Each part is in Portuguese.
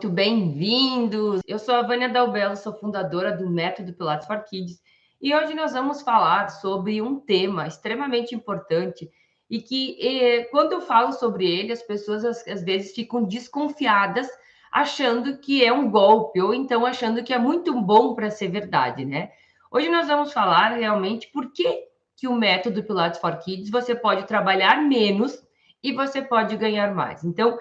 muito bem-vindos. Eu sou a Vânia Dalbello, sou fundadora do Método Pilates for Kids e hoje nós vamos falar sobre um tema extremamente importante e que, quando eu falo sobre ele, as pessoas às vezes ficam desconfiadas, achando que é um golpe ou então achando que é muito bom para ser verdade, né? Hoje nós vamos falar realmente por que o Método Pilates for Kids você pode trabalhar menos e você pode ganhar mais. Então,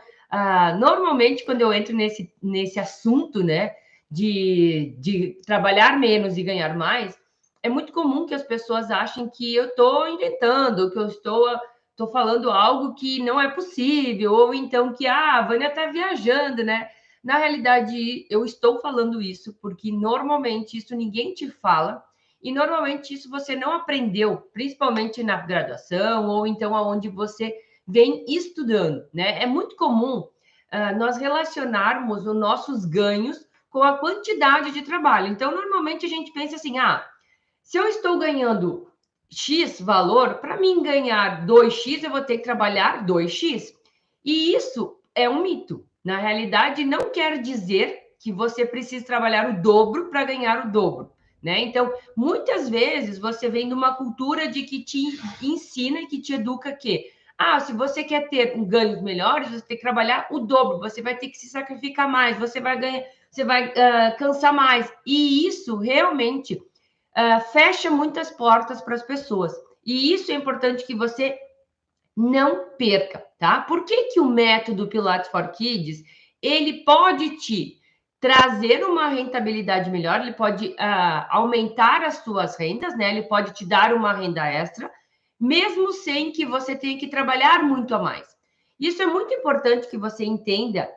normalmente, quando eu entro nesse assunto, né, de trabalhar menos e ganhar mais, é muito comum que as pessoas achem que eu estou inventando, que eu estou falando algo que não é possível, ou então que a Vânia está viajando, né? Na realidade, eu estou falando isso porque normalmente isso ninguém te fala, e normalmente isso você não aprendeu, principalmente na graduação, ou então aonde você vem estudando, né? É muito comum nós relacionarmos os nossos ganhos com a quantidade de trabalho. Então, normalmente a gente pensa assim: se eu estou ganhando X valor, para mim ganhar 2x, eu vou ter que trabalhar 2x. E isso é um mito. Na realidade, não quer dizer que você precisa trabalhar o dobro para ganhar o dobro, né? Então, muitas vezes você vem de uma cultura de que te ensina e que te educa que se você quer ter ganhos melhores, você tem que trabalhar o dobro, você vai ter que se sacrificar mais, você vai ganhar, você vai cansar mais. E isso realmente fecha muitas portas para as pessoas. E isso é importante que você não perca, tá? Por que o método Pilates for Kids, ele pode te trazer uma rentabilidade melhor, ele pode aumentar as suas rendas, né? Ele pode te dar uma renda extra, mesmo sem que você tenha que trabalhar muito a mais. Isso é muito importante que você entenda.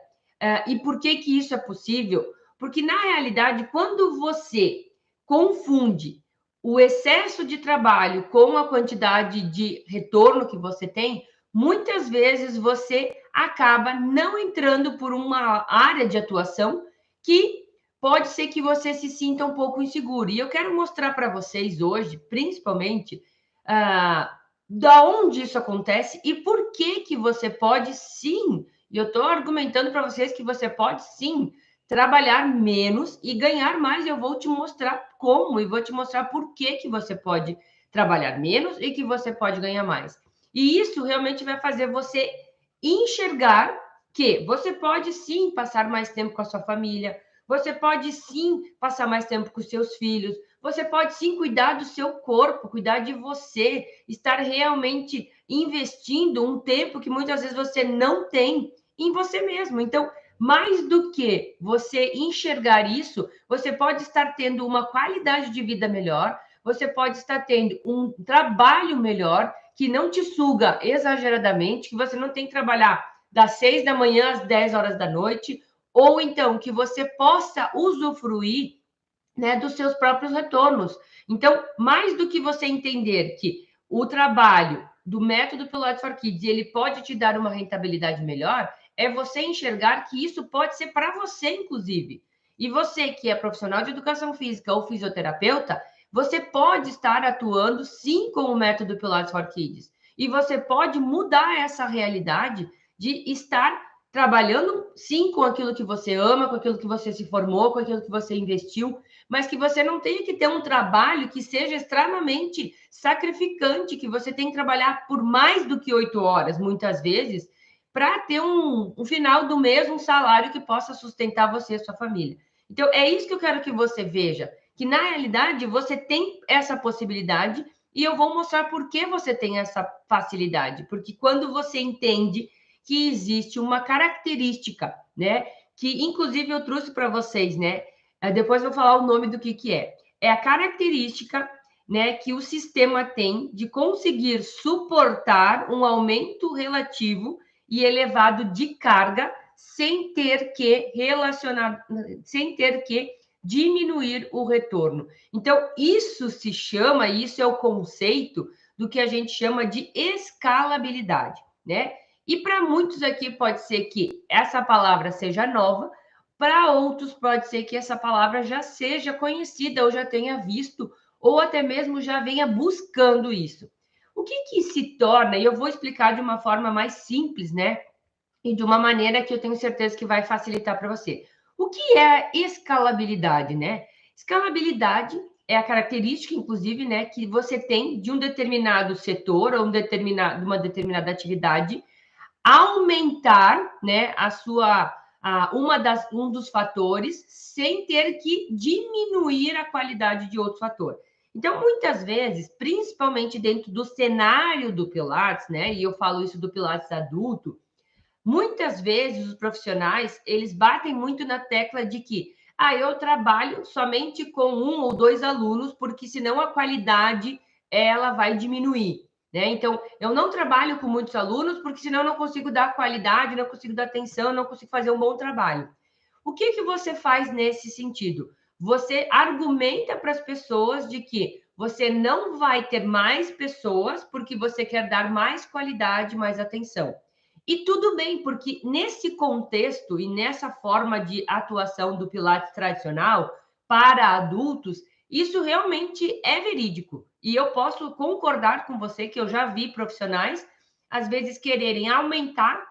E por que isso é possível? Porque, na realidade, quando você confunde o excesso de trabalho com a quantidade de retorno que você tem, muitas vezes você acaba não entrando por uma área de atuação que pode ser que você se sinta um pouco inseguro. E eu quero mostrar para vocês hoje, principalmente, da onde isso acontece e por que você pode sim, e eu estou argumentando para vocês que você pode sim trabalhar menos e ganhar mais. Eu vou te mostrar como e vou te mostrar por que você pode trabalhar menos e que você pode ganhar mais. E isso realmente vai fazer você enxergar que você pode sim passar mais tempo com a sua família, você pode sim passar mais tempo com os seus filhos, você pode sim cuidar do seu corpo, cuidar de você, estar realmente investindo um tempo que muitas vezes você não tem em você mesmo. Então, mais do que você enxergar isso, você pode estar tendo uma qualidade de vida melhor, você pode estar tendo um trabalho melhor, que não te suga exageradamente, que você não tem que trabalhar das 6 da manhã às 10 horas da noite, ou então que você possa usufruir, né, dos seus próprios retornos. Então, mais do que você entender que o trabalho do método Pilates for Kids, ele pode te dar uma rentabilidade melhor, é você enxergar que isso pode ser para você, inclusive. E você que é profissional de educação física ou fisioterapeuta, você pode estar atuando sim com o método Pilates for Kids. E você pode mudar essa realidade de estar trabalhando sim com aquilo que você ama, com aquilo que você se formou, com aquilo que você investiu, mas que você não tenha que ter um trabalho que seja extremamente sacrificante, que você tem que trabalhar por mais do que 8 horas, muitas vezes, para ter um final do mês, um salário que possa sustentar você e sua família. Então, é isso que eu quero que você veja, que na realidade você tem essa possibilidade e eu vou mostrar por que você tem essa facilidade. Porque quando você entende que existe uma característica, né, que inclusive eu trouxe para vocês, né, depois vou falar o nome do que é. É a característica, né, que o sistema tem de conseguir suportar um aumento relativo e elevado de carga sem ter que relacionar, sem ter que diminuir o retorno. Então, isso se chama, isso é o conceito do que a gente chama de escalabilidade, né? E para muitos aqui pode ser que essa palavra seja nova, para outros pode ser que essa palavra já seja conhecida ou já tenha visto ou até mesmo já venha buscando isso. O que se torna, e eu vou explicar de uma forma mais simples, né? E de uma maneira que eu tenho certeza que vai facilitar para você. O que é escalabilidade, né? Escalabilidade é a característica, inclusive, né, que você tem de um determinado setor ou uma determinada atividade aumentar, né, um dos fatores sem ter que diminuir a qualidade de outro fator. Então, muitas vezes, principalmente dentro do cenário do Pilates, né, e eu falo isso do Pilates adulto, muitas vezes os profissionais, eles batem muito na tecla de que, eu trabalho somente com 1 ou 2 alunos, porque senão a qualidade ela vai diminuir, né? Então, eu não trabalho com muitos alunos, porque senão eu não consigo dar qualidade, não consigo dar atenção, não consigo fazer um bom trabalho. O que você faz nesse sentido? Você argumenta para as pessoas de que você não vai ter mais pessoas porque você quer dar mais qualidade, mais atenção. E tudo bem, porque nesse contexto e nessa forma de atuação do Pilates tradicional para adultos, isso realmente é verídico. E eu posso concordar com você que eu já vi profissionais, às vezes, quererem aumentar,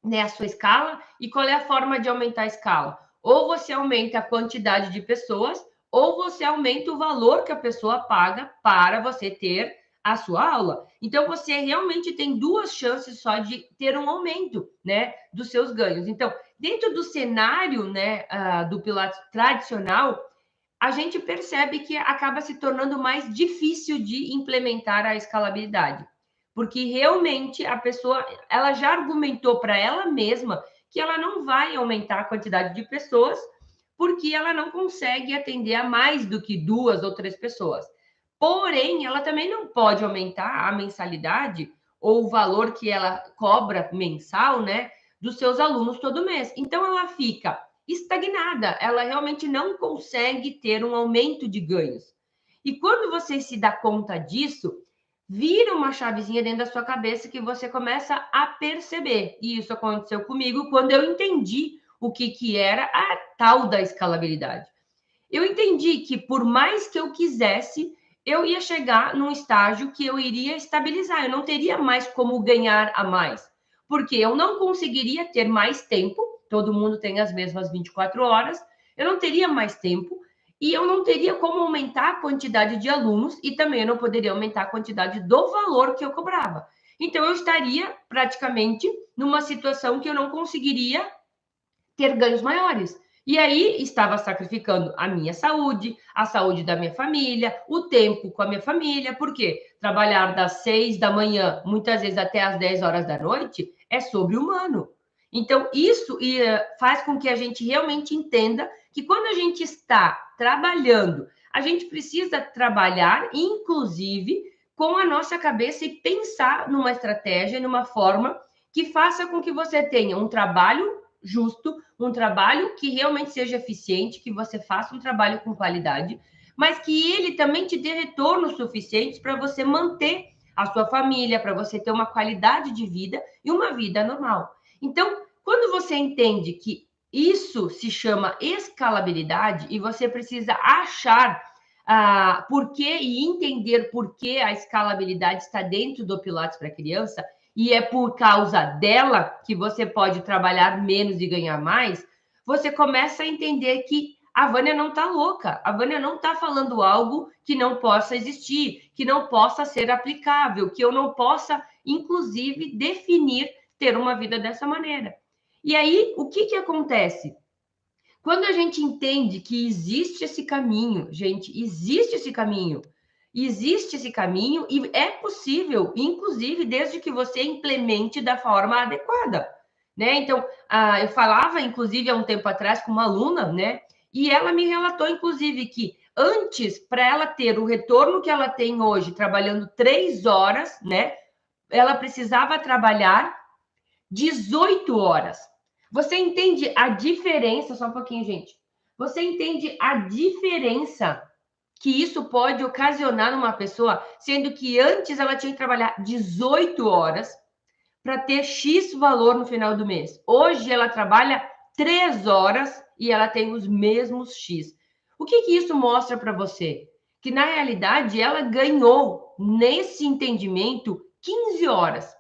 né, a sua escala. E qual é a forma de aumentar a escala? Ou você aumenta a quantidade de pessoas, ou você aumenta o valor que a pessoa paga para você ter a sua aula. Então, você realmente tem 2 chances só de ter um aumento, né, dos seus ganhos. Então, dentro do cenário, né, do Pilates tradicional, a gente percebe que acaba se tornando mais difícil de implementar a escalabilidade, porque realmente a pessoa, ela já argumentou para ela mesma que ela não vai aumentar a quantidade de pessoas, porque ela não consegue atender a mais do que 2 ou 3 pessoas. Porém, ela também não pode aumentar a mensalidade ou o valor que ela cobra mensal, né, dos seus alunos todo mês. Então, ela fica estagnada, ela realmente não consegue ter um aumento de ganhos. E quando você se dá conta disso, vira uma chavezinha dentro da sua cabeça que você começa a perceber. E isso aconteceu comigo quando eu entendi o que era a tal da escalabilidade. Eu entendi que por mais que eu quisesse, eu ia chegar num estágio que eu iria estabilizar, eu não teria mais como ganhar a mais, porque eu não conseguiria ter mais tempo, todo mundo tem as mesmas 24 horas, eu não teria mais tempo e eu não teria como aumentar a quantidade de alunos e também eu não poderia aumentar a quantidade do valor que eu cobrava. Então, eu estaria praticamente numa situação que eu não conseguiria ter ganhos maiores. E aí estava sacrificando a minha saúde, a saúde da minha família, o tempo com a minha família, porque trabalhar das 6 da manhã, muitas vezes até as 10 horas da noite, é sobre-humano. Então, isso faz com que a gente realmente entenda que quando a gente está trabalhando, a gente precisa trabalhar, inclusive, com a nossa cabeça e pensar numa estratégia, numa forma que faça com que você tenha um trabalho justo, um trabalho que realmente seja eficiente, que você faça um trabalho com qualidade, mas que ele também te dê retornos suficientes para você manter a sua família, para você ter uma qualidade de vida e uma vida normal. Então, quando você entende que isso se chama escalabilidade e você precisa achar por que e entender por que a escalabilidade está dentro do Pilates para criança, e é por causa dela que você pode trabalhar menos e ganhar mais, você começa a entender que a Vânia não está louca, a Vânia não está falando algo que não possa existir, que não possa ser aplicável, que eu não possa, inclusive, definir ter uma vida dessa maneira. E aí, o que acontece? Quando a gente entende que existe esse caminho, gente, existe esse caminho e é possível, inclusive, desde que você implemente da forma adequada, né? Então, eu falava, inclusive, há um tempo atrás com uma aluna, né? E ela me relatou, inclusive, que antes, para ela ter o retorno que ela tem hoje, trabalhando 3 horas, né? Ela precisava trabalhar 18 horas. Você entende a diferença? Só um pouquinho, gente. Você entende a diferença que isso pode ocasionar numa pessoa, sendo que antes ela tinha que trabalhar 18 horas para ter X valor no final do mês. Hoje ela trabalha 3 horas e ela tem os mesmos X. O que isso mostra para você? Que na realidade ela ganhou nesse entendimento 15 horas.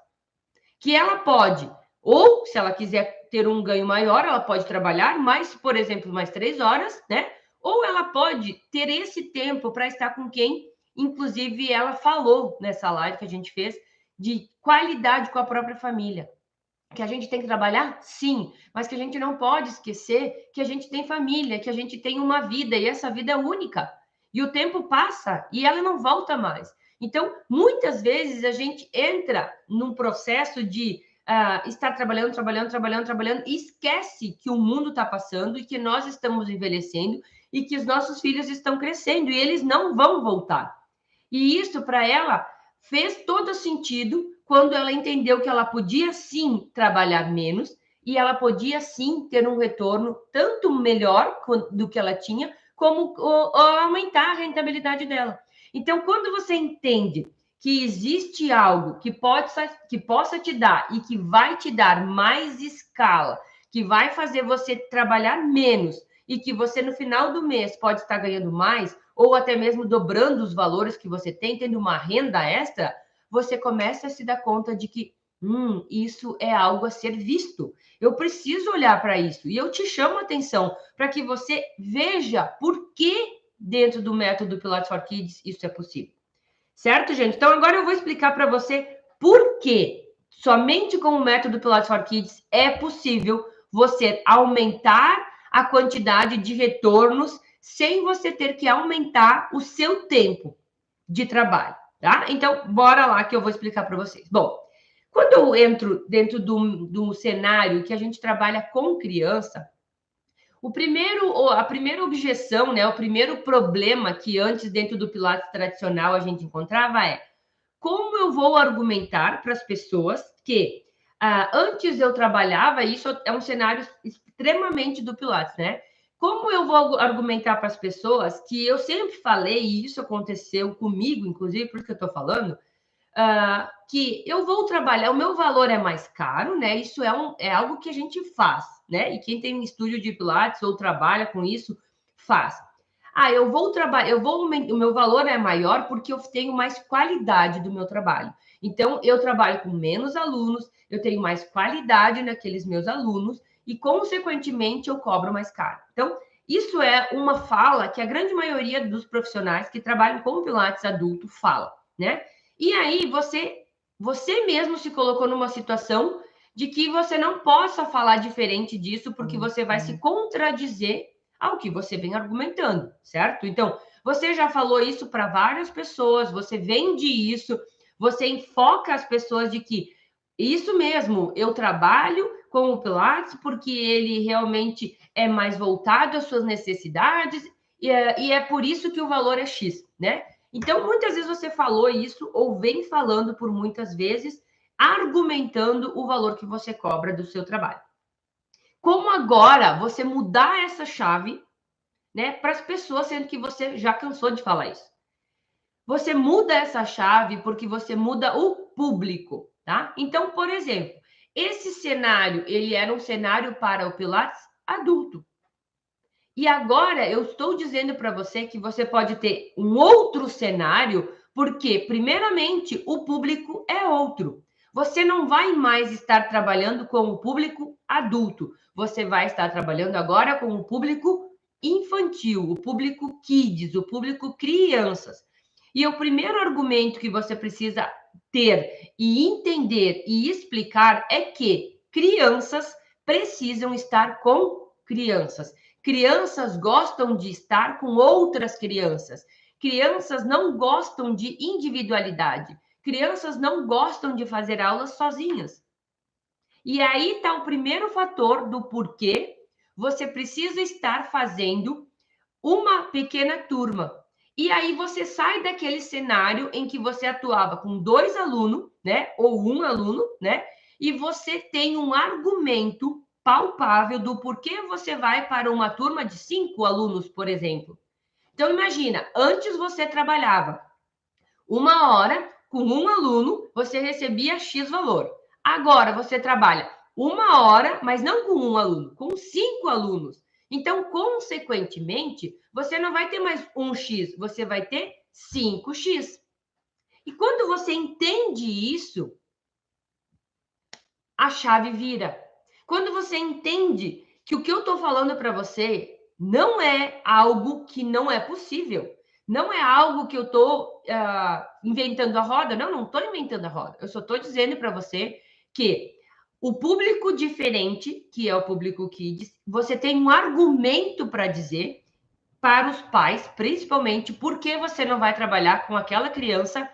Que ela pode, ou se ela quiser ter um ganho maior, ela pode trabalhar mais, por exemplo, mais 3 horas, né? Ou ela pode ter esse tempo para estar com quem, inclusive, ela falou nessa live que a gente fez, de qualidade com a própria família. Que a gente tem que trabalhar? Sim, mas que a gente não pode esquecer que a gente tem família, que a gente tem uma vida e essa vida é única. E o tempo passa e ela não volta mais. Então, muitas vezes a gente entra num processo de estar trabalhando e esquece que o mundo está passando e que nós estamos envelhecendo e que os nossos filhos estão crescendo e eles não vão voltar. E isso, para ela, fez todo sentido quando ela entendeu que ela podia, sim, trabalhar menos e ela podia, sim, ter um retorno tanto melhor do que ela tinha, como aumentar a rentabilidade dela. Então, quando você entende que existe algo que possa te dar e que vai te dar mais escala, que vai fazer você trabalhar menos e que você, no final do mês, pode estar ganhando mais, ou até mesmo dobrando os valores que você tem, tendo uma renda extra, você começa a se dar conta de que isso é algo a ser visto. Eu preciso olhar para isso. E eu te chamo a atenção para que você veja por que dentro do método Pilates for Kids isso é possível. Certo, gente? Então, agora eu vou explicar para você por que somente com o método Pilates for Kids é possível você aumentar a quantidade de retornos sem você ter que aumentar o seu tempo de trabalho, tá? Então, bora lá que eu vou explicar para vocês. Bom, quando eu entro dentro do cenário que a gente trabalha com criança, a primeira objeção, né, o primeiro problema que antes dentro do Pilates tradicional a gente encontrava é como eu vou argumentar para as pessoas que antes eu trabalhava, isso é um cenário extremamente do Pilates, né? Como eu vou argumentar para as pessoas que eu sempre falei, e isso aconteceu comigo, inclusive, por isso que eu estou falando, que eu vou trabalhar, o meu valor é mais caro, né? Isso é algo que a gente faz, né? E quem tem um estúdio de Pilates ou trabalha com isso, faz. Eu vou trabalhar, o meu valor é maior porque eu tenho mais qualidade do meu trabalho. Então, eu trabalho com menos alunos, eu tenho mais qualidade naqueles meus alunos e, consequentemente, eu cobro mais caro. Então, isso é uma fala que a grande maioria dos profissionais que trabalham com Pilates adulto fala, né? E aí, você mesmo se colocou numa situação de que você não possa falar diferente disso porque você vai se contradizer ao que você vem argumentando, certo? Então, você já falou isso para várias pessoas, você vende isso, você enfoca as pessoas de que isso mesmo, eu trabalho com o Pilates porque ele realmente é mais voltado às suas necessidades e é por isso que o valor é X, né? Então, muitas vezes você falou isso ou vem falando por muitas vezes, argumentando o valor que você cobra do seu trabalho. Como agora você mudar essa chave, né, para as pessoas, sendo que você já cansou de falar isso? Você muda essa chave porque você muda o público, tá? Então, por exemplo, esse cenário, ele era um cenário para o Pilates adulto. E agora eu estou dizendo para você que você pode ter um outro cenário, porque, primeiramente, o público é outro. Você não vai mais estar trabalhando com o público adulto, você vai estar trabalhando agora com o público infantil, o público kids, o público crianças. E o primeiro argumento que você precisa ter e entender e explicar é que crianças precisam estar com crianças. Crianças gostam de estar com outras crianças. Crianças não gostam de individualidade. Crianças não gostam de fazer aulas sozinhas. E aí está o primeiro fator do porquê você precisa estar fazendo uma pequena turma. E aí você sai daquele cenário em que você atuava com 2 alunos, né? Ou 1 aluno, né? E você tem um argumento palpável do porquê você vai para uma turma de 5 alunos, por exemplo. Então, imagina, antes você trabalhava 1 hora com 1 aluno, você recebia X valor. Agora você trabalha 1 hora, mas não com 1 aluno, com 5 alunos. Então, consequentemente, você não vai ter mais 1x, você vai ter 5x. E quando você entende isso, a chave vira. Quando você entende que o que eu estou falando para você não é algo que não é possível, não é algo que eu estou inventando a roda, não estou inventando a roda, eu só estou dizendo para você que o público diferente, que é o público Kids, você tem um argumento para dizer para os pais, principalmente, por que você não vai trabalhar com aquela criança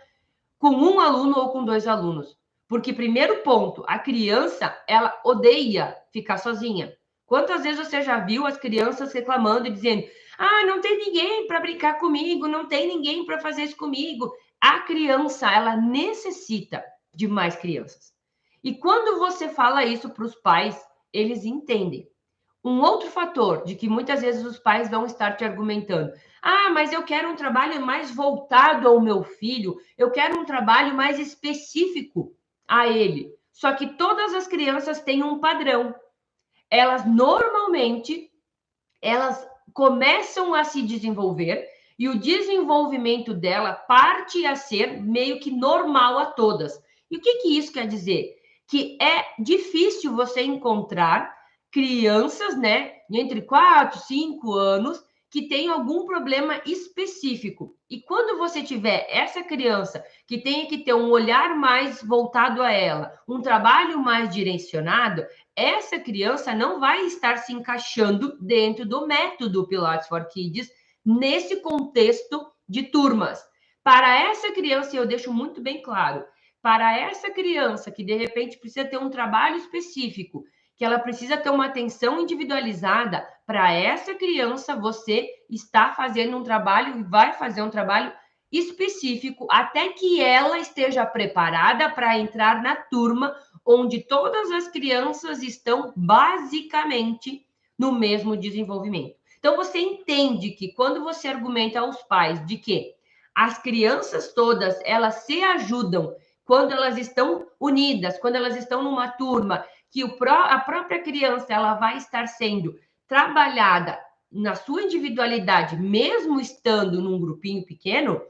com um aluno ou com dois alunos. Porque, primeiro ponto, a criança, ela odeia ficar sozinha. Quantas vezes você já viu as crianças reclamando e dizendo: ah, não tem ninguém para brincar comigo, não tem ninguém para fazer isso comigo. A criança, ela necessita de mais crianças. E quando você fala isso para os pais, eles entendem. Um outro fator de que muitas vezes os pais vão estar te argumentando: ah, mas eu quero um trabalho mais voltado ao meu filho, eu quero um trabalho mais específico a ele. Só que todas as crianças têm um padrão. Elas normalmente elas começam a se desenvolver e o desenvolvimento dela parte a ser meio que normal a todas. E o que isso quer dizer? Que é difícil você encontrar crianças, né, entre 4, 5 anos, que tem algum problema específico. E quando você tiver essa criança que tenha que ter um olhar mais voltado a ela, um trabalho mais direcionado, essa criança não vai estar se encaixando dentro do método Pilates for Kids nesse contexto de turmas. Para essa criança, eu deixo muito bem claro, para essa criança que de repente precisa ter um trabalho específico, que ela precisa ter uma atenção individualizada, para essa criança você está fazendo um trabalho e vai fazer um trabalho específico até que ela esteja preparada para entrar na turma onde todas as crianças estão basicamente no mesmo desenvolvimento. Então você entende que quando você argumenta aos pais de que as crianças todas elas se ajudam quando elas estão unidas, quando elas estão numa turma, que a própria criança ela vai estar sendo trabalhada na sua individualidade, mesmo estando num grupinho pequeno,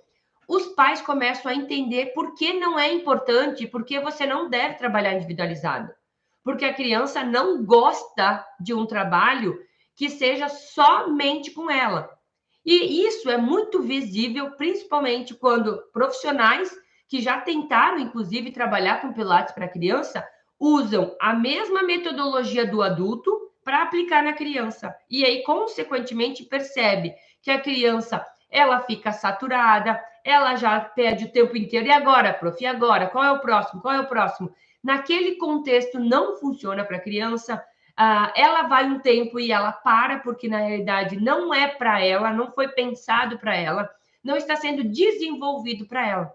os pais começam a entender por que não é importante, por que você não deve trabalhar individualizado. Porque a criança não gosta de um trabalho que seja somente com ela. E isso é muito visível, principalmente quando profissionais que já tentaram, inclusive, trabalhar com Pilates para criança, usam a mesma metodologia do adulto para aplicar na criança. E aí, consequentemente, percebe que a criança ela fica saturada, ela já perde o tempo inteiro. E agora, prof? E agora? Qual é o próximo? Qual é o próximo? Naquele contexto não funciona para a criança. Ela vai um tempo e ela para, porque na realidade não é para ela, não foi pensado para ela, não está sendo desenvolvido para ela.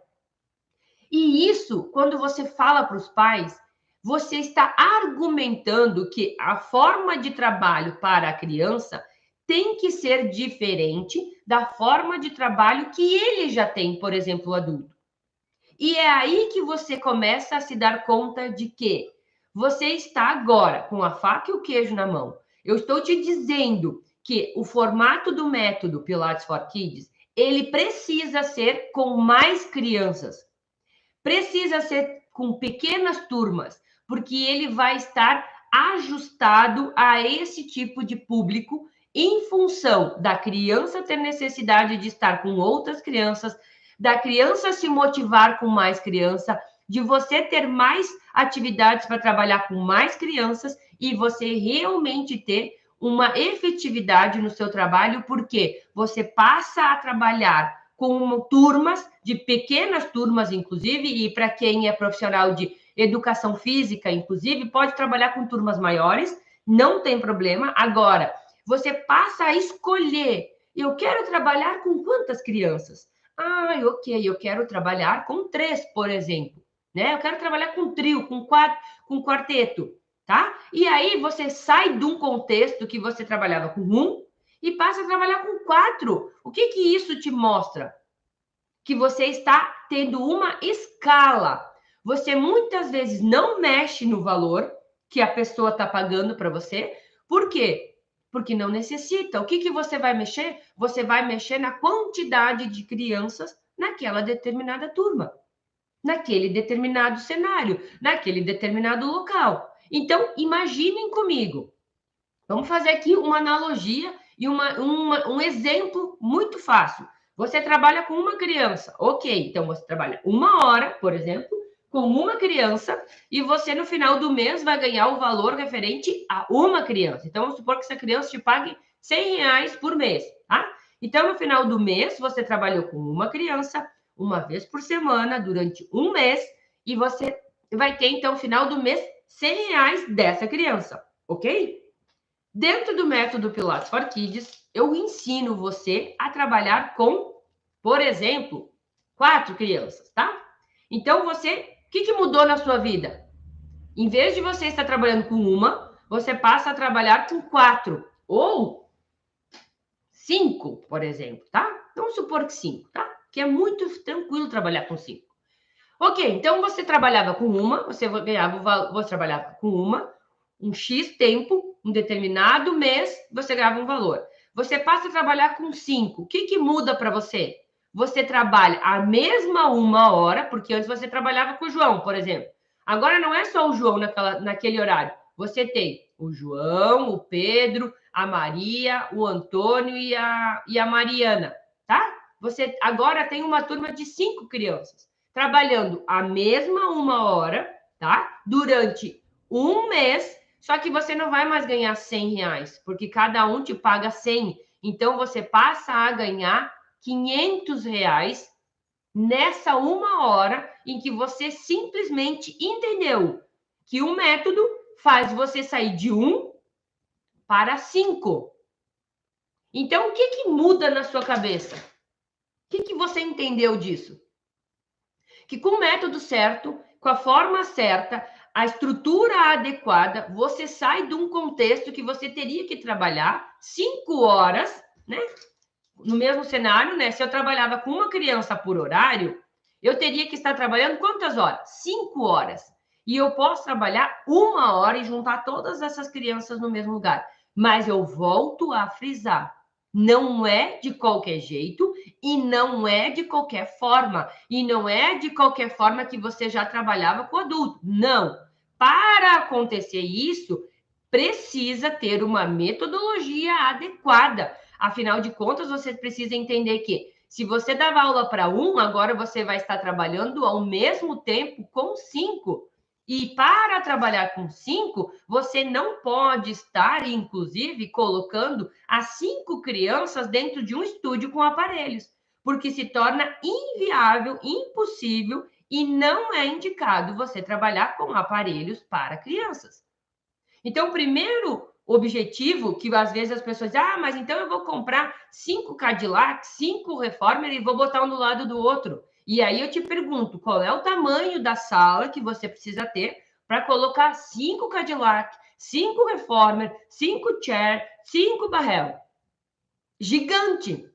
E isso, quando você fala para os pais, você está argumentando que a forma de trabalho para a criança tem que ser diferente da forma de trabalho que ele já tem, por exemplo, o adulto. E é aí que você começa a se dar conta de que você está agora com a faca e o queijo na mão. Eu estou te dizendo que o formato do método Pilates for Kids, ele precisa ser com mais crianças. Precisa ser com pequenas turmas, porque ele vai estar ajustado a esse tipo de público em função da criança ter necessidade de estar com outras crianças, da criança se motivar com mais criança, de você ter mais atividades para trabalhar com mais crianças e você realmente ter uma efetividade no seu trabalho, porque você passa a trabalhar com turmas, de pequenas turmas, inclusive, e para quem é profissional de educação física, inclusive, pode trabalhar com turmas maiores, não tem problema. Agora, você passa a escolher, eu quero trabalhar com quantas crianças? Ah, ok, eu quero trabalhar com 3, por exemplo, né? Eu quero trabalhar com trio, com 4, com quarteto, tá? E aí você sai de um contexto que você trabalhava com 1 e passa a trabalhar com 4. O que isso te mostra? Que você está tendo uma escala. Você muitas vezes não mexe no valor que a pessoa está pagando para você. Por quê? Porque não necessita. O que você vai mexer? Você vai mexer na quantidade de crianças naquela determinada turma, naquele determinado cenário, naquele determinado local. Então, imaginem comigo. Vamos fazer aqui uma analogia e um exemplo muito fácil. Você trabalha com uma criança, ok? Então, você trabalha 1 hora, por exemplo, com uma criança e você, no final do mês, vai ganhar o valor referente a uma criança. Então, vamos supor que essa criança te pague R$ 100 por mês, tá? Então, no final do mês, você trabalhou com uma criança, uma vez por semana, durante um mês, e você vai ter, então, no final do mês, R$ 100 dessa criança, ok? Dentro do método Pilates for Kids, eu ensino você a trabalhar com, por exemplo, 4 crianças, tá? Então, o que mudou na sua vida? Em vez de você estar trabalhando com uma, você passa a trabalhar com 4 ou 5, por exemplo, tá? Vamos supor que 5, tá? Que é muito tranquilo trabalhar com 5. Ok, então você trabalhava com uma, você trabalhava com uma, um X tempo, um determinado mês, você ganhava um valor. Você passa a trabalhar com 5. O que muda para você? Você trabalha a mesma 1 hora, porque antes você trabalhava com o João, por exemplo. Agora não é só o João naquele horário. Você tem o João, o Pedro, a Maria, o Antônio e a Mariana, tá? Você agora tem uma turma de 5 crianças, trabalhando a mesma 1 hora, tá? Durante um mês, só que você não vai mais ganhar R$ 100, porque cada um te paga 100. Então, você passa a ganhar R$ 500 nessa 1 hora em que você simplesmente entendeu que o método faz você sair de 1 para 5. Então, o que muda na sua cabeça? O que você entendeu disso? Que com o método certo, com a forma certa, a estrutura adequada, você sai de um contexto que você teria que trabalhar 5 horas, né? No mesmo cenário, né? Se eu trabalhava com uma criança por horário, eu teria que estar trabalhando quantas horas? 5 horas. E eu posso trabalhar 1 hora e juntar todas essas crianças no mesmo lugar. Mas eu volto a frisar. Não é de qualquer jeito e não é de qualquer forma. E não é de qualquer forma que você já trabalhava com adulto. Não. Para acontecer isso, precisa ter uma metodologia adequada. Afinal de contas, você precisa entender que se você dava aula para 1, agora você vai estar trabalhando ao mesmo tempo com 5. E para trabalhar com 5, você não pode estar, inclusive, colocando as 5 crianças dentro de um estúdio com aparelhos, porque se torna inviável, impossível e não é indicado você trabalhar com aparelhos para crianças. Então, o primeiro objetivo que às vezes as pessoas dizem, mas então eu vou comprar 5 Cadillac, 5 Reformer e vou botar um do lado do outro. E aí eu te pergunto, qual é o tamanho da sala que você precisa ter para colocar 5 Cadillac, 5 Reformer, 5 Chair, 5 Barrel? Gigante!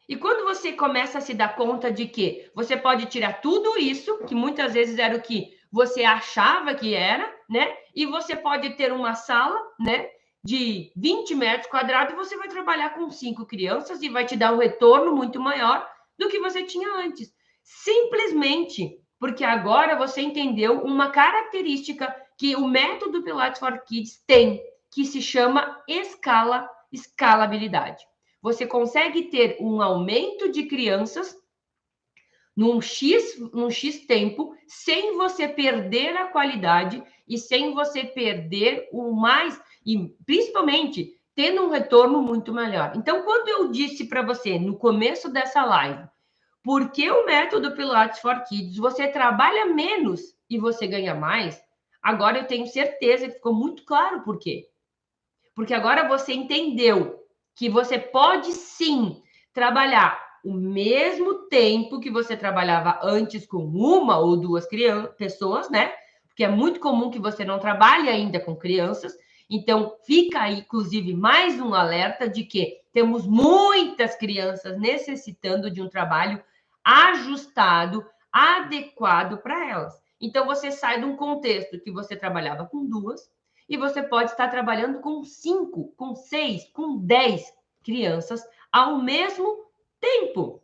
E quando você começa a se dar conta de que você pode tirar tudo isso, que muitas vezes era o que você achava que era, né? E você pode ter uma sala, né? De 20 metros quadrados e você vai trabalhar com 5 crianças e vai te dar um retorno muito maior do que você tinha antes. Simplesmente porque agora você entendeu uma característica que o método Pilates for Kids tem, que se chama escalabilidade. Você consegue ter um aumento de crianças num X tempo, sem você perder a qualidade e sem você perder o mais, e principalmente tendo um retorno muito melhor. Então, quando eu disse para você no começo dessa live, por que o método Pilates for Kids você trabalha menos e você ganha mais, agora eu tenho certeza que ficou muito claro por quê. Porque agora você entendeu que você pode sim trabalhar o mesmo tempo que você trabalhava antes com uma ou duas pessoas, né? Porque é muito comum que você não trabalhe ainda com crianças. Então, fica aí, inclusive, mais um alerta de que temos muitas crianças necessitando de um trabalho ajustado, adequado para elas. Então, você sai de um contexto que você trabalhava com duas, e você pode estar trabalhando com 5, com 6, com 10 crianças ao mesmo tempo.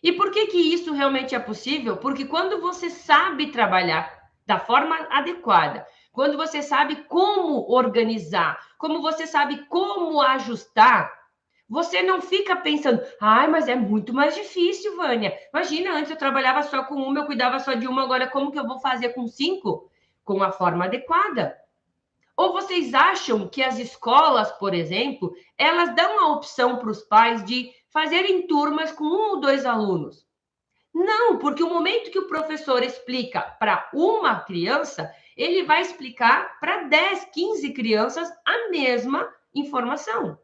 E por que isso realmente é possível? Porque quando você sabe trabalhar da forma adequada, quando você sabe como organizar, como você sabe como ajustar, você não fica pensando, ai, mas é muito mais difícil, Vânia. Imagina, antes eu trabalhava só com uma, eu cuidava só de uma, agora como que eu vou fazer com 5? Com a forma adequada. Ou vocês acham que as escolas, por exemplo, elas dão a opção para os pais de fazerem turmas com 1 ou 2 alunos? Não, porque o momento que o professor explica para uma criança, ele vai explicar para 10, 15 crianças a mesma informação.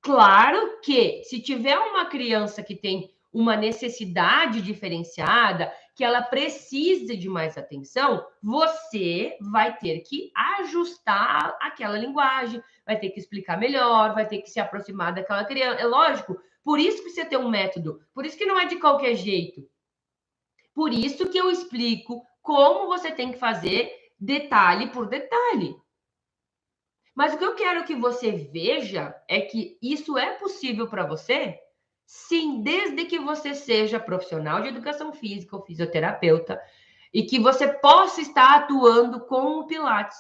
Claro que, se tiver uma criança que tem uma necessidade diferenciada, que ela precisa de mais atenção, você vai ter que ajustar aquela linguagem, vai ter que explicar melhor, vai ter que se aproximar daquela criança. É lógico, por isso que você tem um método, por isso que não é de qualquer jeito. Por isso que eu explico como você tem que fazer detalhe por detalhe. Mas o que eu quero que você veja é que isso é possível para você, sim, desde que você seja profissional de educação física ou fisioterapeuta e que você possa estar atuando com o Pilates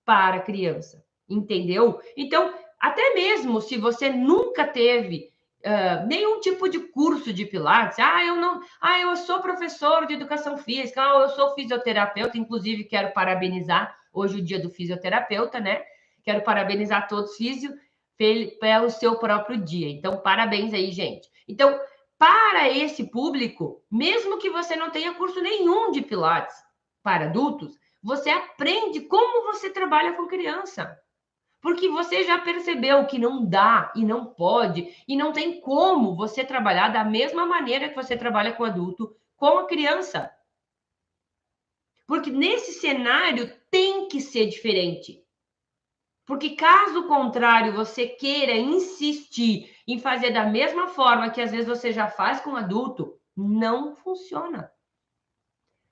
para a criança, entendeu? Então, até mesmo se você nunca teve nenhum tipo de curso de Pilates, eu sou professor de educação física, eu sou fisioterapeuta, inclusive quero parabenizar hoje o dia do fisioterapeuta, né? Quero parabenizar todos físio pelo seu próprio dia. Então, parabéns aí, gente. Então, para esse público, mesmo que você não tenha curso nenhum de Pilates para adultos, você aprende como você trabalha com criança. Porque você já percebeu que não dá e não pode e não tem como você trabalhar da mesma maneira que você trabalha com adulto, com a criança. Porque nesse cenário tem que ser diferente. Porque caso contrário, você queira insistir em fazer da mesma forma que às vezes você já faz com adulto, não funciona.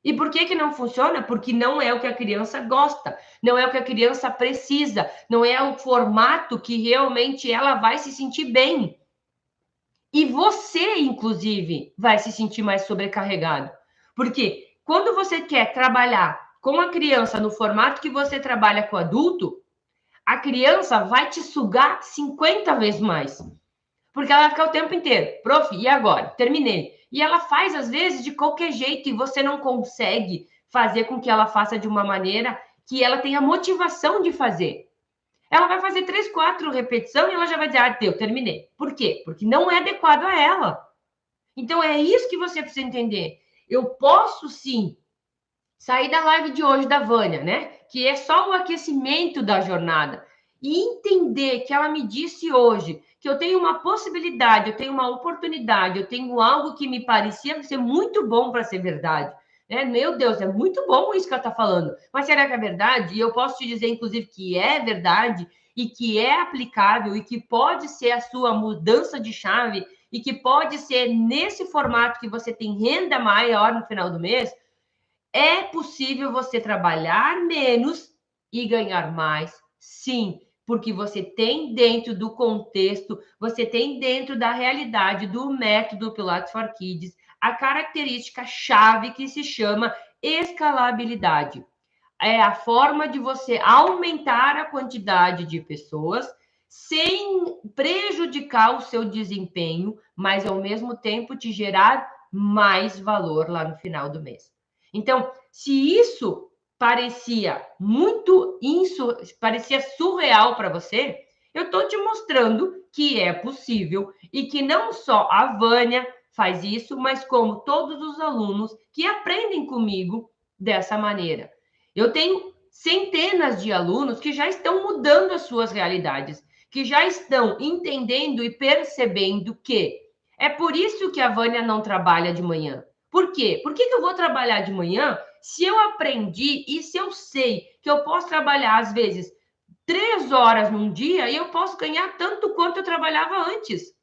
E por que não funciona? Porque não é o que a criança gosta, não é o que a criança precisa, não é o formato que realmente ela vai se sentir bem. E você, inclusive, vai se sentir mais sobrecarregado. Porque quando você quer trabalhar com a criança no formato que você trabalha com adulto, a criança vai te sugar 50 vezes mais. Porque ela vai ficar o tempo inteiro, prof, e agora? Terminei. E ela faz, às vezes, de qualquer jeito, e você não consegue fazer com que ela faça de uma maneira que ela tenha motivação de fazer. Ela vai fazer 3, 4 repetições e ela já vai dizer, eu terminei. Por quê? Porque não é adequado a ela. Então, é isso que você precisa entender. Eu posso, sim, sair da live de hoje da Vânia, né? Que é só o aquecimento da jornada. E entender que ela me disse hoje que eu tenho uma possibilidade, eu tenho uma oportunidade, eu tenho algo que me parecia ser muito bom para ser verdade. Né? Meu Deus, é muito bom isso que ela está falando. Mas será que é verdade? E eu posso te dizer, inclusive, que é verdade e que é aplicável e que pode ser a sua mudança de chave e que pode ser nesse formato que você tem renda maior no final do mês. É possível você trabalhar menos e ganhar mais? Sim, porque você tem dentro do contexto, você tem dentro da realidade do método Pilates for Kids a característica chave que se chama escalabilidade. É a forma de você aumentar a quantidade de pessoas sem prejudicar o seu desempenho, mas ao mesmo tempo te gerar mais valor lá no final do mês. Então, se isso parecia parecia surreal para você, eu estou te mostrando que é possível e que não só a Vânia faz isso, mas como todos os alunos que aprendem comigo dessa maneira. Eu tenho centenas de alunos que já estão mudando as suas realidades, que já estão entendendo e percebendo que é por isso que a Vânia não trabalha de manhã. Por quê? Por que eu vou trabalhar de manhã se eu aprendi e se eu sei que eu posso trabalhar, às vezes, 3 horas num dia e eu posso ganhar tanto quanto eu trabalhava antes?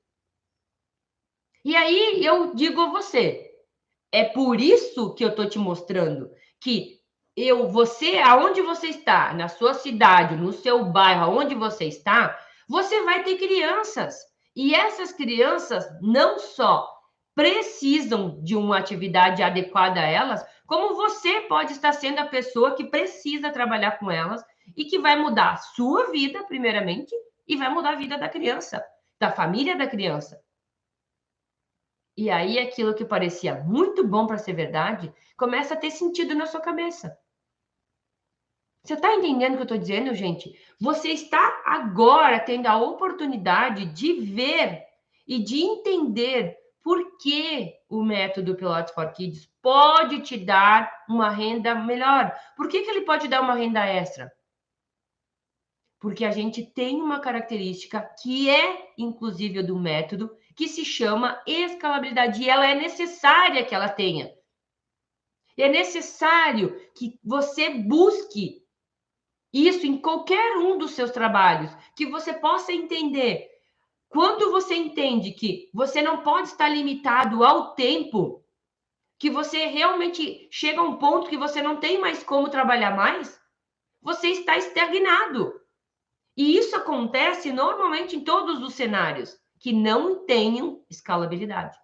E aí eu digo a você, é por isso que eu estou te mostrando que você, aonde você está, na sua cidade, no seu bairro, aonde você está, você vai ter crianças. E essas crianças não só precisam de uma atividade adequada a elas, como você pode estar sendo a pessoa que precisa trabalhar com elas e que vai mudar a sua vida, primeiramente, e vai mudar a vida da criança, da família da criança. E aí aquilo que parecia muito bom para ser verdade, começa a ter sentido na sua cabeça. Você está entendendo o que eu estou dizendo, gente? Você está agora tendo a oportunidade de ver e de entender por que o método Pilates for Kids pode te dar uma renda melhor. Por que ele pode dar uma renda extra? Porque a gente tem uma característica que é, inclusive, do método, que se chama escalabilidade. E ela é necessária que ela tenha. É necessário que você busque isso em qualquer um dos seus trabalhos, que você possa entender. Quando você entende que você não pode estar limitado ao tempo, que você realmente chega a um ponto que você não tem mais como trabalhar mais, você está estagnado. E isso acontece normalmente em todos os cenários que não tenham escalabilidade.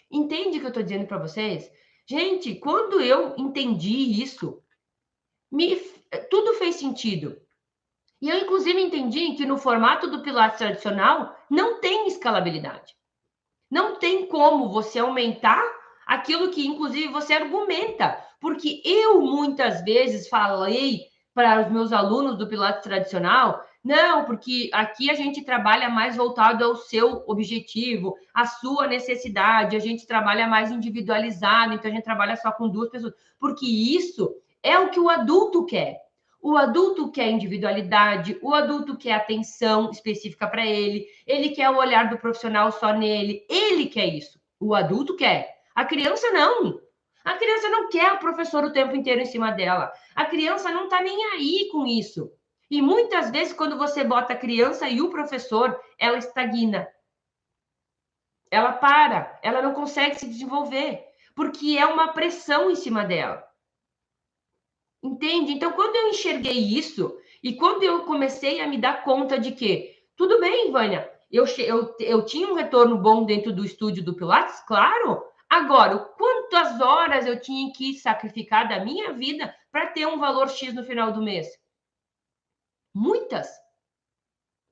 Entende o que eu estou dizendo para vocês? Gente, quando eu entendi isso, tudo fez sentido. E eu, inclusive, entendi que no formato do Pilates tradicional não tem escalabilidade. Não tem como você aumentar aquilo que, inclusive, você argumenta. Porque eu, muitas vezes, falei para os meus alunos do Pilates tradicional, não, porque aqui a gente trabalha mais voltado ao seu objetivo, à sua necessidade, a gente trabalha mais individualizado, então a gente trabalha só com 2 pessoas. Porque isso é o que o adulto quer. O adulto quer individualidade, o adulto quer atenção específica para ele quer o olhar do profissional só nele, ele quer isso. O adulto quer. A criança não. A criança não quer o professor o tempo inteiro em cima dela. A criança não está nem aí com isso. E muitas vezes, quando você bota a criança e o professor, ela estagna. Ela para, ela não consegue se desenvolver, porque é uma pressão em cima dela. Entende? Então, quando eu enxerguei isso, e quando eu comecei a me dar conta de que, tudo bem, Vânia, eu tinha um retorno bom dentro do estúdio do Pilates, claro. Agora, quantas horas eu tinha que sacrificar da minha vida para ter um valor X no final do mês? Muitas.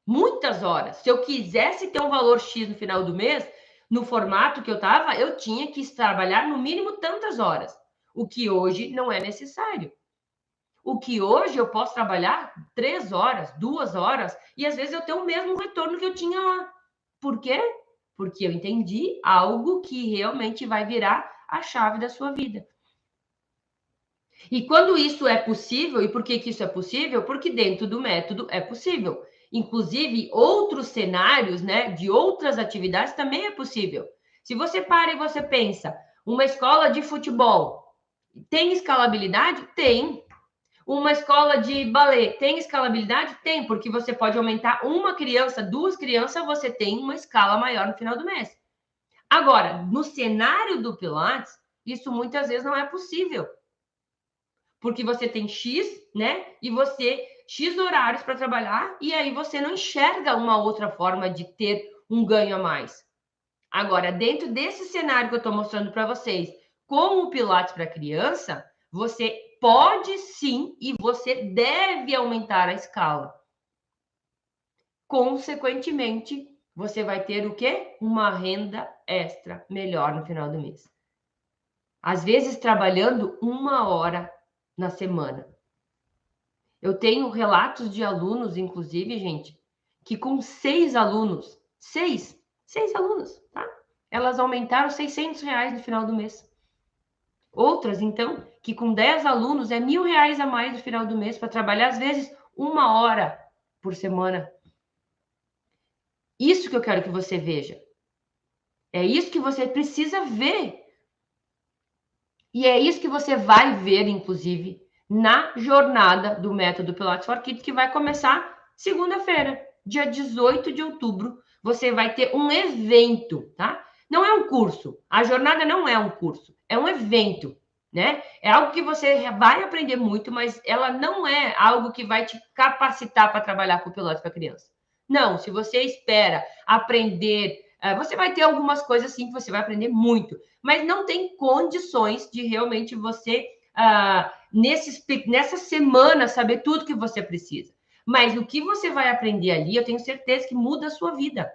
Muitas horas. Se eu quisesse ter um valor X no final do mês, no formato que eu estava, eu tinha que trabalhar no mínimo tantas horas, o que hoje não é necessário. O que hoje eu posso trabalhar 3 horas, 2 horas, e às vezes eu tenho o mesmo retorno que eu tinha lá. Por quê? Porque eu entendi algo que realmente vai virar a chave da sua vida. E quando isso é possível, e por que isso é possível? Porque dentro do método é possível. Inclusive, outros cenários, né, de outras atividades também é possível. Se você para e você pensa, uma escola de futebol tem escalabilidade? Tem. Uma escola de balé tem escalabilidade? Tem, porque você pode aumentar uma criança, 2 crianças, você tem uma escala maior no final do mês. Agora, no cenário do Pilates, isso muitas vezes não é possível. Porque você tem X, né? E você X horários para trabalhar, e aí você não enxerga uma outra forma de ter um ganho a mais. Agora, dentro desse cenário que eu estou mostrando para vocês, com o Pilates para criança, você pode sim e você deve aumentar a escala. Consequentemente, você vai ter o quê? Uma renda extra melhor no final do mês. Às vezes, trabalhando 1 hora na semana. Eu tenho relatos de alunos, inclusive, gente, que com 6 alunos, 6 alunos, tá? Elas aumentaram R$ 600 no final do mês. Outras, então, que com 10 alunos é R$ 1.000 a mais no final do mês para trabalhar, às vezes, 1 hora por semana. Isso que eu quero que você veja. É isso que você precisa ver. E é isso que você vai ver, inclusive, na jornada do método Pilates for Kids, que vai começar segunda-feira, dia 18 de outubro. Você vai ter um evento, tá? Não é um curso. A jornada não é um curso, é um evento, né? É algo que você vai aprender muito, mas ela não é algo que vai te capacitar para trabalhar com o Pilates para criança. Não, se você espera aprender Você vai ter algumas coisas assim que você vai aprender muito, mas não tem condições de realmente você, nessa semana, saber tudo que você precisa. Mas o que você vai aprender ali, eu tenho certeza que muda a sua vida.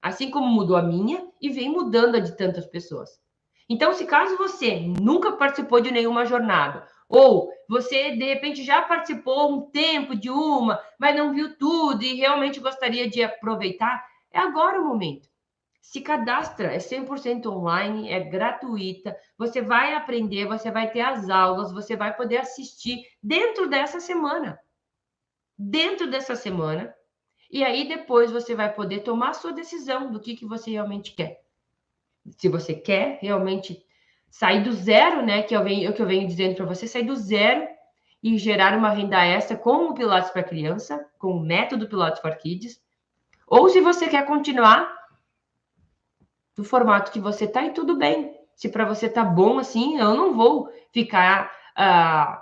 Assim como mudou a minha e vem mudando a de tantas pessoas. Então, se caso você nunca participou de nenhuma jornada, ou você, de repente, já participou um tempo de uma, mas não viu tudo e realmente gostaria de aproveitar, é agora o momento. Se cadastra, é 100% online, é gratuita, você vai aprender, você vai ter as aulas, você vai poder assistir dentro dessa semana. Dentro dessa semana, e aí depois você vai poder tomar a sua decisão do que você realmente quer. Se você quer realmente sair do zero, né, que eu venho dizendo para você, sair do zero e gerar uma renda extra com o Pilates para criança, com o método Pilates for Kids, ou se você quer continuar do formato que você tá e tudo bem. Se para você tá bom assim, eu não vou ficar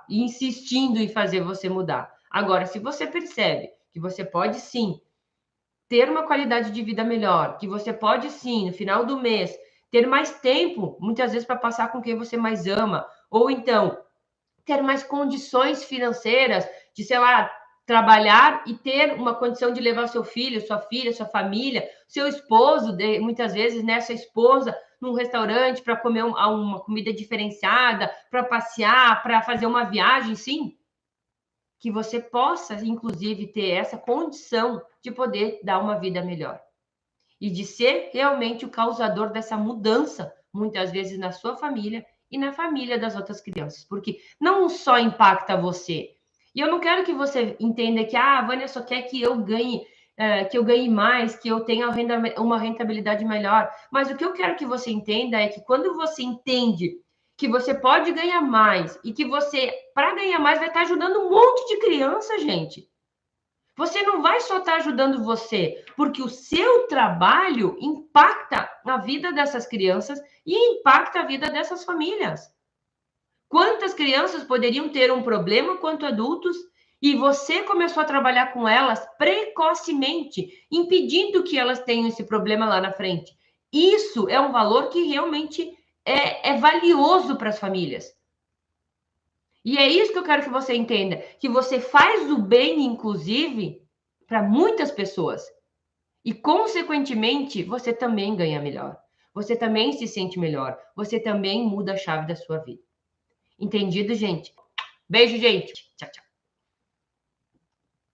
insistindo em fazer você mudar. Agora, se você percebe que você pode sim ter uma qualidade de vida melhor, que você pode sim, no final do mês, ter mais tempo, muitas vezes, para passar com quem você mais ama, ou então ter mais condições financeiras de, sei lá, trabalhar e ter uma condição de levar seu filho, sua filha, sua família, seu esposo, muitas vezes, né, sua esposa, num restaurante para comer uma comida diferenciada, para passear, para fazer uma viagem, sim, que você possa, inclusive, ter essa condição de poder dar uma vida melhor. E de ser realmente o causador dessa mudança, muitas vezes na sua família e na família das outras crianças. Porque não só impacta você. E eu não quero que você entenda que a Vânia só quer que eu ganhe mais, que eu tenha uma rentabilidade melhor. Mas o que eu quero que você entenda é que quando você entende que você pode ganhar mais e que você, para ganhar mais, vai estar ajudando um monte de criança, gente. Você não vai só estar ajudando você, porque o seu trabalho impacta a vida dessas crianças e impacta a vida dessas famílias. Quantas crianças poderiam ter um problema quanto adultos e você começou a trabalhar com elas precocemente, impedindo que elas tenham esse problema lá na frente? Isso é um valor que realmente é valioso para as famílias. E é isso que eu quero que você entenda, que você faz o bem, inclusive, para muitas pessoas. E, consequentemente, você também ganha melhor. Você também se sente melhor. Você também muda a chave da sua vida. Entendido, gente? Beijo, gente. Tchau, tchau.